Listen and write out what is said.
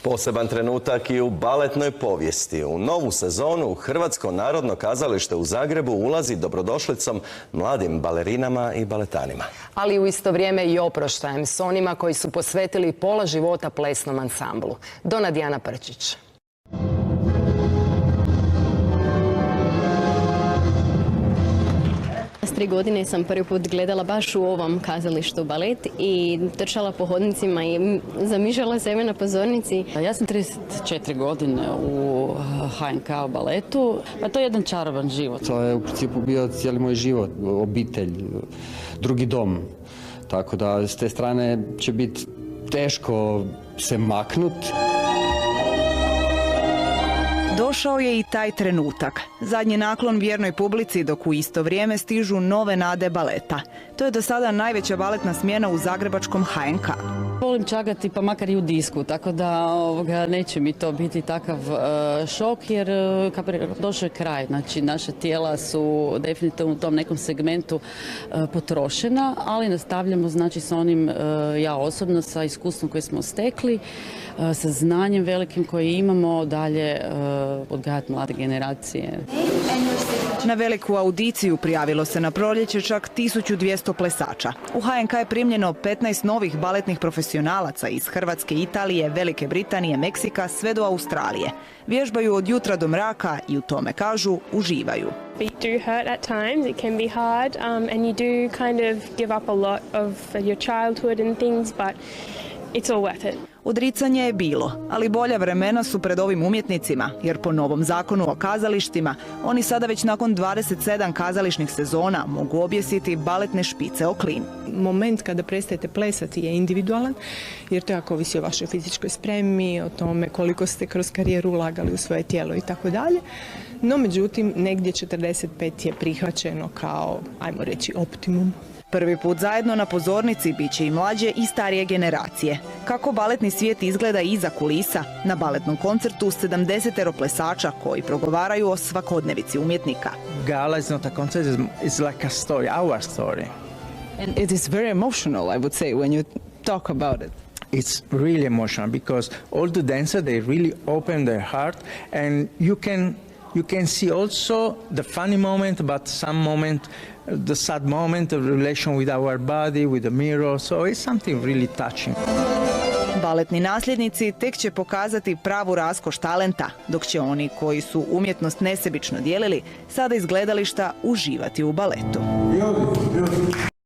Poseban trenutak i u baletnoj povijesti. U novu sezonu Hrvatsko narodno kazalište u Zagrebu ulazi dobrodošlicom mladim balerinama i baletanima. Ali u isto vrijeme i oproštajem s onima koji su posvetili pola života plesnom ansamblu. Dona Dijana Prčić. 3 godine sam prvi put gledala baš u ovom kazalištu balet i trčala po hodnicima i zamišljala sebe na pozornici. Ja sam 34 godine u HNK baletu, pa to je jedan čaroban život. To je u principu bio cijeli moj život, obitelj, drugi dom. Tako da s te strane će biti teško se maknuti. Došao je i taj trenutak. Zadnji naklon vjernoj publici, dok u isto vrijeme stižu nove nade baleta. To je do sada najveća baletna smjena u zagrebačkom HNK. Volim čagati pa makar i u disku, tako da neće mi to biti takav šok jer došao je kraj. Znači, naša tijela su definitivno u tom nekom segmentu potrošena, ali nastavljamo znači s onim, ja osobno sa iskustvom koje smo stekli, sa znanjem velikim koje imamo dalje odgajati mlade generacije. Na veliku audiciju prijavilo se na proljeće čak 1200 plesača. U HNK je primljeno 15 novih baletnih profesionalaca iz Hrvatske, Italije, Velike Britanije, Meksika sve do Australije. Vježbaju od jutra do mraka i u tome, kažu, uživaju. It do hurt at times, it can be hard, and you do kind of give up a lot of your childhood and things, but it's all worth it. Odricanje je bilo, ali bolja vremena su pred ovim umjetnicima, jer po novom zakonu o kazalištima oni sada već nakon 27 kazališnih sezona mogu objesiti baletne špice o klin. Moment kada prestajete plesati je individualan, jer to jako ovisi o vašoj fizičkoj spremi, o tome koliko ste kroz karijeru ulagali u svoje tijelo i tako dalje. No, međutim, negdje 45 je prihvaćeno kao, ajmo reći, optimum. Prvi put zajedno na pozornici bit će i mlađe i starije generacije. Kako baletni svijet izgleda iza kulisa, na baletnom koncertu 70 plesača koji progovaraju o svakodnevici umjetnika. Gala is not a concert, it's like a story, our story. And it is very emotional, I would say, when you talk about it. It's really emotional because all the dancers, they really open their heart and you can see also the funny moment, but some moment, the sad moment of relation with our body, with the mirror, so it's something really touching. Baletni nasljednici tek će pokazati pravu raskoš talenta, dok će oni koji su umjetnost nesebično dijelili sada iz gledališta uživati u baletu.